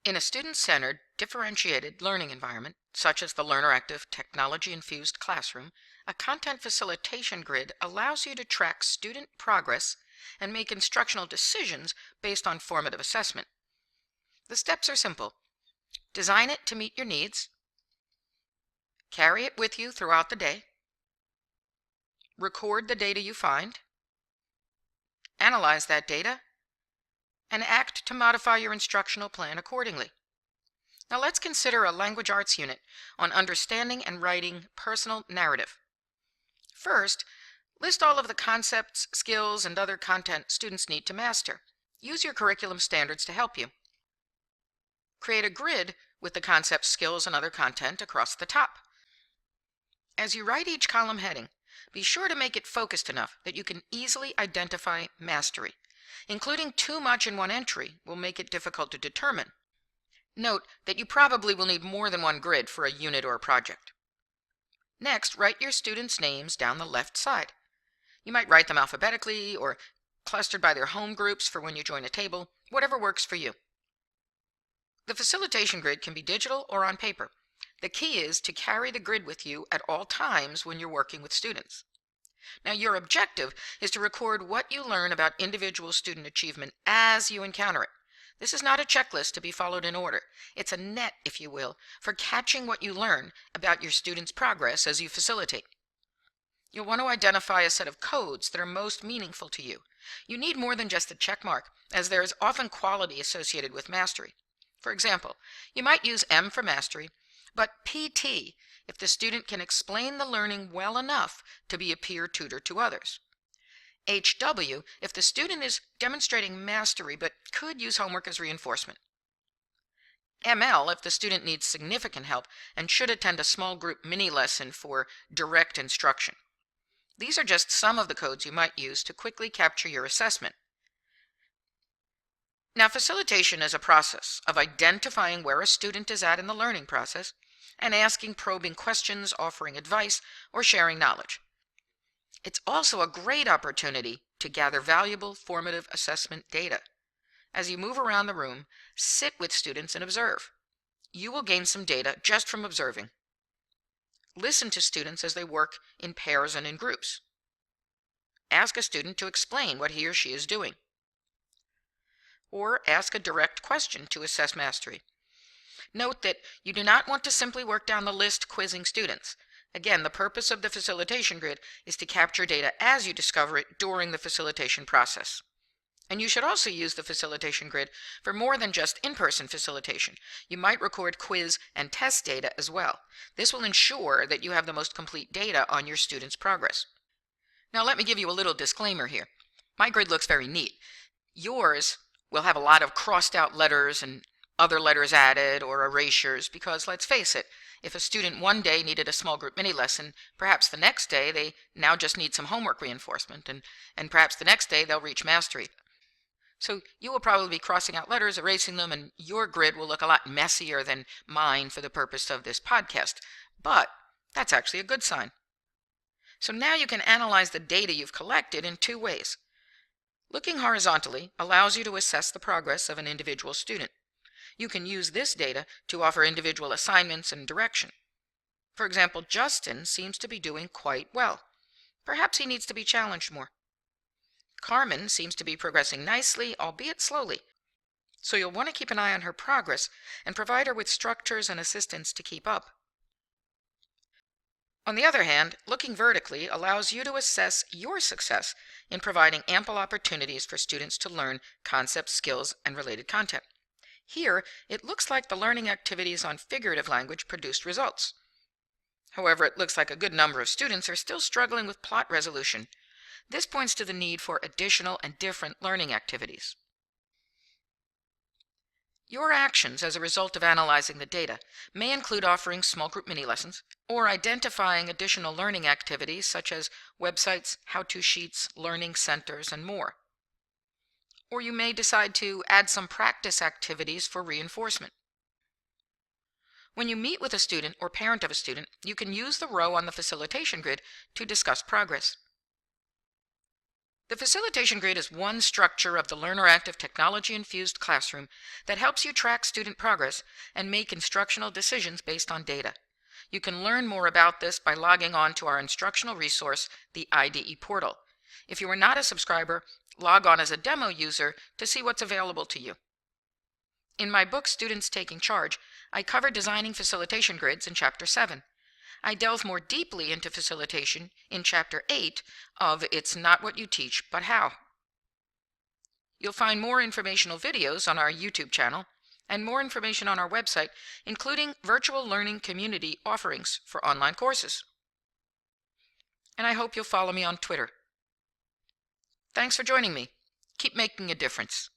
In a student-centered, differentiated learning environment, such as the learner-active, technology-infused classroom, a content facilitation grid allows you to track student progress and make instructional decisions based on formative assessment. The steps are simple. Design it to meet your needs. Carry it with you throughout the day. Record the data you find. Analyze that data, and act to modify your instructional plan accordingly. Now let's consider a language arts unit on understanding and writing personal narrative. First, list all of the concepts, skills, and other content students need to master. Use your curriculum standards to help you. Create a grid with the concepts, skills, and other content across the top. As you write each column heading, be sure to make it focused enough that you can easily identify mastery. Including too much in one entry will make it difficult to determine. Note that you probably will need more than one grid for a unit or a project. Next, write your students' names down the left side. You might write them alphabetically or clustered by their home groups for when you join a table, whatever works for you. The facilitation grid can be digital or on paper. The key is to carry the grid with you at all times when you're working with students. Now, your objective is to record what you learn about individual student achievement as you encounter it. This is not a checklist to be followed in order. It's a net, if you will, for catching what you learn about your students' progress as you facilitate. You'll want to identify a set of codes that are most meaningful to you. You need more than just a check mark, as there is often quality associated with mastery. For example, you might use M for mastery, but PT if the student can explain the learning well enough to be a peer tutor to others. HW if the student is demonstrating mastery but could use homework as reinforcement. ML if the student needs significant help and should attend a small group mini lesson for direct instruction. These are just some of the codes you might use to quickly capture your assessment. Now, facilitation is a process of identifying where a student is at in the learning process and asking probing questions, offering advice, or sharing knowledge. It's also a great opportunity to gather valuable formative assessment data. As you move around the room, sit with students and observe. You will gain some data just from observing. Listen to students as they work in pairs and in groups. Ask a student to explain what he or she is doing. Or ask a direct question to assess mastery. Note that you do not want to simply work down the list quizzing students. Again, the purpose of the facilitation grid is to capture data as you discover it during the facilitation process. And you should also use the facilitation grid for more than just in-person facilitation. You might record quiz and test data as well. This will ensure that you have the most complete data on your students' progress. Now let me give you a little disclaimer here. My grid looks very neat. Yours will have a lot of crossed out letters and other letters added or erasures because, let's face it, if a student one day needed a small group mini lesson, perhaps the next day they now just need some homework reinforcement, and perhaps the next day they'll reach mastery. So you will probably be crossing out letters, erasing them, and your grid will look a lot messier than mine for the purpose of this podcast. But that's actually a good sign. So now you can analyze the data you've collected in two ways. Looking horizontally allows you to assess the progress of an individual student. You can use this data to offer individual assignments and direction. For example, Justin seems to be doing quite well. Perhaps he needs to be challenged more. Carmen seems to be progressing nicely, albeit slowly. So you'll want to keep an eye on her progress and provide her with structures and assistance to keep up. On the other hand, looking vertically allows you to assess your success in providing ample opportunities for students to learn concepts, skills, and related content. Here, it looks like the learning activities on figurative language produced results. However, it looks like a good number of students are still struggling with plot resolution. This points to the need for additional and different learning activities. Your actions as a result of analyzing the data may include offering small group mini lessons or identifying additional learning activities such as websites, how-to sheets, learning centers, and more. Or you may decide to add some practice activities for reinforcement. When you meet with a student or parent of a student, you can use the row on the facilitation grid to discuss progress. The facilitation grid is one structure of the learner-active technology-infused classroom that helps you track student progress and make instructional decisions based on data. You can learn more about this by logging on to our instructional resource, the IDE portal. If you are not a subscriber, log on as a demo user to see what's available to you. In my book, Students Taking Charge, I cover designing facilitation grids in Chapter 7. I delve more deeply into facilitation in Chapter 8 of It's Not What You Teach, But How. You'll find more informational videos on our YouTube channel and more information on our website, including virtual learning community offerings for online courses. And I hope you'll follow me on Twitter. Thanks for joining me. Keep making a difference.